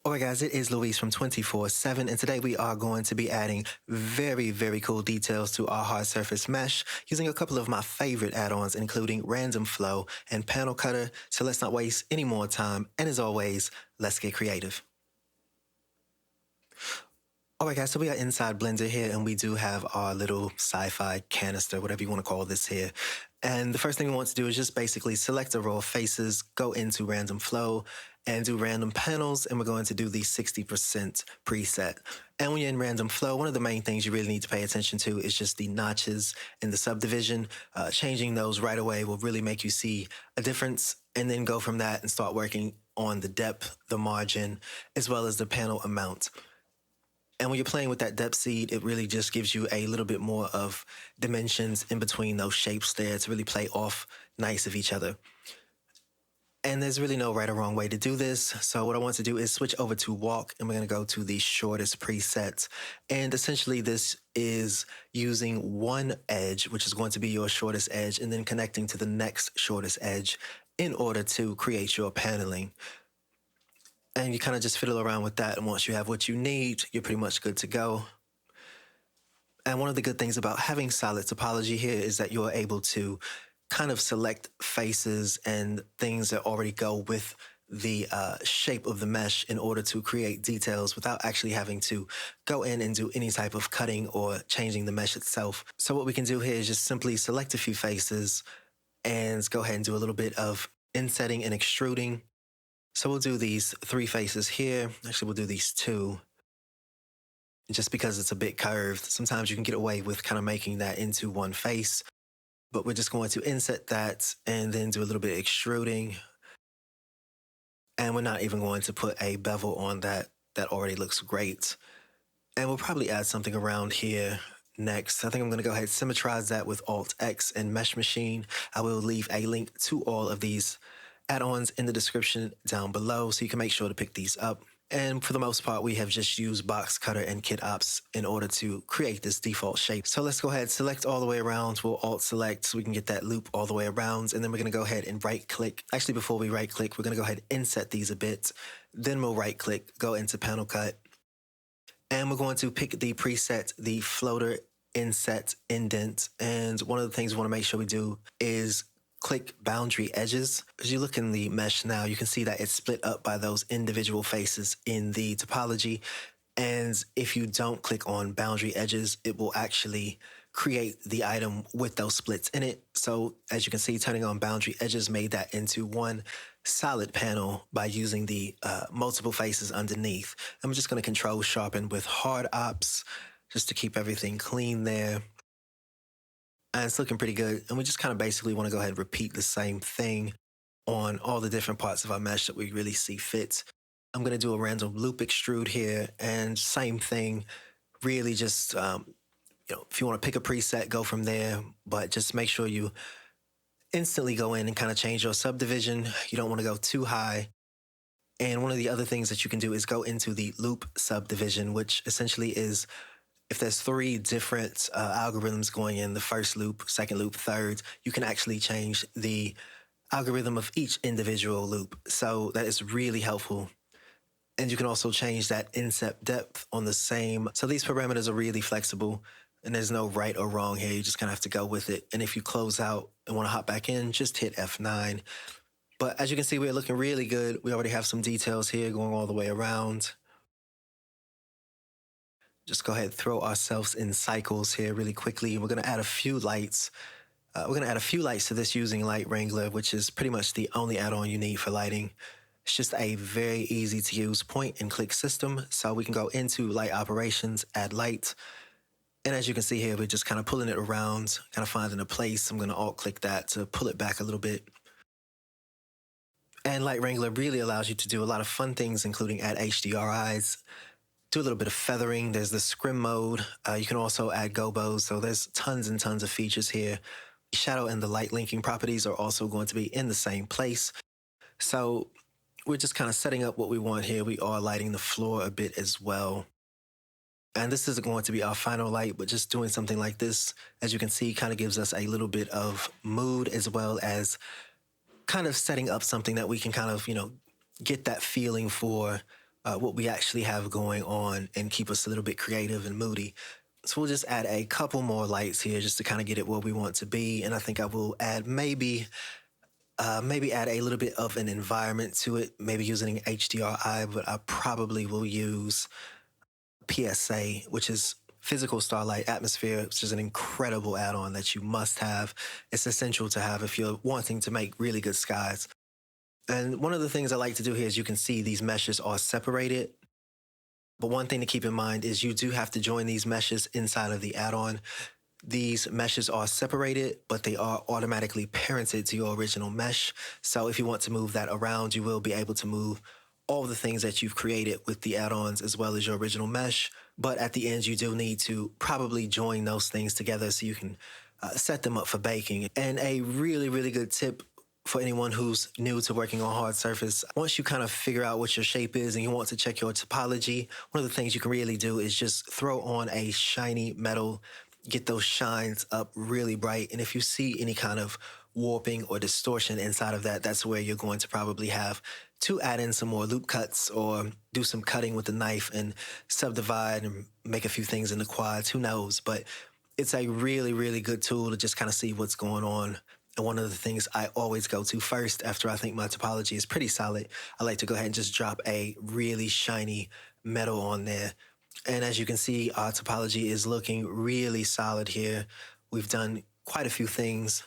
Alright guys, it is Luis from 24/7 and today we are going to be adding very cool details to our hard surface mesh using a couple of my favorite add-ons including random flow and panel cutter. So let's not waste any more time, and as always, let's get creative. Alright guys, so we are inside Blender here and we do have our little sci-fi canister, whatever you want to call this here. And the first thing we want to do is just basically select a row of faces, go into random flow and do random panels, and we're going to do the 60% preset. And when you're in random flow, one of the main things you really need to pay attention to is just the notches in the subdivision. Changing those right away will really make you see a difference, and then go from that and start working on the depth, the margin, as well as the panel amount. And when you're playing with that depth seed, it really just gives you a little bit more of dimensions in between those shapes there to really play off nice of each other. And there's really no right or wrong way to do this. So what I want to do is switch over to walk, and we're going to go to the shortest preset. And essentially this is using one edge, which is going to be your shortest edge, and then connecting to the next shortest edge in order to create your paneling. And you kind of just fiddle around with that, and once you have what you need, you're pretty much good to go. And one of the good things about having solid topology here is that you're able to kind of select faces and things that already go with the shape of the mesh in order to create details without actually having to go in and do any type of cutting or changing the mesh itself. So what we can do here is just simply select a few faces and go ahead and do a little bit of insetting and extruding. So we'll do these 3 faces here. Actually, we'll do these 2. Just because it's a bit curved, sometimes you can get away with kind of making that into one face. But we're just going to inset that and then do a little bit of extruding. And we're not even going to put a bevel on that. That already looks great. And we'll probably add something around here next. I think I'm going to go ahead and symmetrize that with Alt-X and MeshMachine. I will leave a link to all of these add-ons in the description down below, so you can make sure to pick these up. And for the most part, we have just used box cutter and kit ops in order to create this default shape. So let's go ahead and select all the way around. We'll alt select so we can get that loop all the way around. And then we're going to go ahead and right click. Actually, before we right click, we're going to go ahead and inset these a bit. Then we'll right click, go into panel cut. And we're going to pick the preset, the floater inset indent. And one of the things we want to make sure we do is click boundary edges. As you look in the mesh now, you can see that it's split up by those individual faces in the topology. And if you don't click on boundary edges, it will actually create the item with those splits in it. So as you can see, turning on boundary edges made that into one solid panel by using the multiple faces underneath. I'm just going to control sharpen with hard ops just to keep everything clean there. And it's looking pretty good. And we just kind of basically want to go ahead and repeat the same thing on all the different parts of our mesh that we really see fit. I'm going to do a random loop extrude here, and same thing, really just, if you want to pick a preset, go from there, but just make sure you instantly go in and kind of change your subdivision. You don't want to go too high. And one of the other things that you can do is go into the loop subdivision, which essentially is, if there's 3 different algorithms going in, the first loop, second loop, third, you can actually change the algorithm of each individual loop. So that is really helpful. And you can also change that inset depth on the same. So these parameters are really flexible, and there's no right or wrong here. You just kind of have to go with it. And if you close out and want to hop back in, just hit F9. But as you can see, we're looking really good. We already have some details here going all the way around. Just go ahead and throw ourselves in cycles here really quickly. We're going to add a few lights. We're going to add a few lights to this using Light Wrangler, which is pretty much the only add-on you need for lighting. It's just a very easy to use point and click system. So we can go into light operations, add light. And as you can see here, we're just kind of pulling it around, kind of finding a place. I'm going to alt click that to pull it back a little bit. And Light Wrangler really allows you to do a lot of fun things, including add HDRIs, do a little bit of feathering. There's the scrim mode. You can also add gobos. So there's tons and tons of features here. The shadow and the light linking properties are also going to be in the same place. So we're just kind of setting up what we want here. We are lighting the floor a bit as well. And this isn't going to be our final light, but just doing something like this, as you can see, kind of gives us a little bit of mood, as well as kind of setting up something that we can kind of, get that feeling for what we actually have going on and keep us a little bit creative and moody. So we'll just add a couple more lights here just to kind of get it where we want to be. And I think I will add maybe add a little bit of an environment to it, maybe using HDRI, but I probably will use PSA, which is Physical Starlight Atmosphere, which is an incredible add-on that you must have. It's essential to have if you're wanting to make really good skies. And one of the things I like to do here is you can see these meshes are separated. But one thing to keep in mind is you do have to join these meshes inside of the add-on. These meshes are separated, but they are automatically parented to your original mesh. So if you want to move that around, you will be able to move all the things that you've created with the add-ons as well as your original mesh. But at the end, you do need to probably join those things together so you can set them up for baking. And a really, really good tip for anyone who's new to working on hard surface, once you kind of figure out what your shape is and you want to check your topology, one of the things you can really do is just throw on a shiny metal, get those shines up really bright. And if you see any kind of warping or distortion inside of that, that's where you're going to probably have to add in some more loop cuts or do some cutting with the knife and subdivide and make a few things in the quads, who knows? But it's a really, really good tool to just kind of see what's going on. And one of the things I always go to first after I think my topology is pretty solid, I like to go ahead and just drop a really shiny metal on there. And as you can see, our topology is looking really solid here. We've done quite a few things.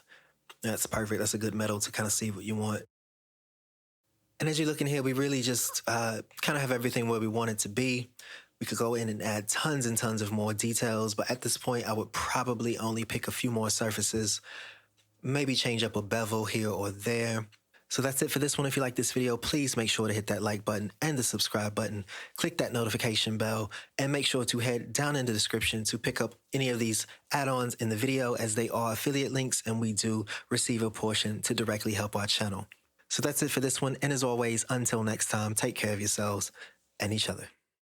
That's perfect. That's a good metal to kind of see what you want. And as you look in here, we really just kind of have everything where we want it to be. We could go in and add tons and tons of more details, but at this point, I would probably only pick a few more surfaces, maybe change up a bevel here or there. So that's it for this one. If you like this video, please make sure to hit that like button and the subscribe button. Click that notification bell and make sure to head down in the description to pick up any of these add-ons in the video, as they are affiliate links and we do receive a portion to directly help our channel. So that's it for this one. And as always, until next time, take care of yourselves and each other.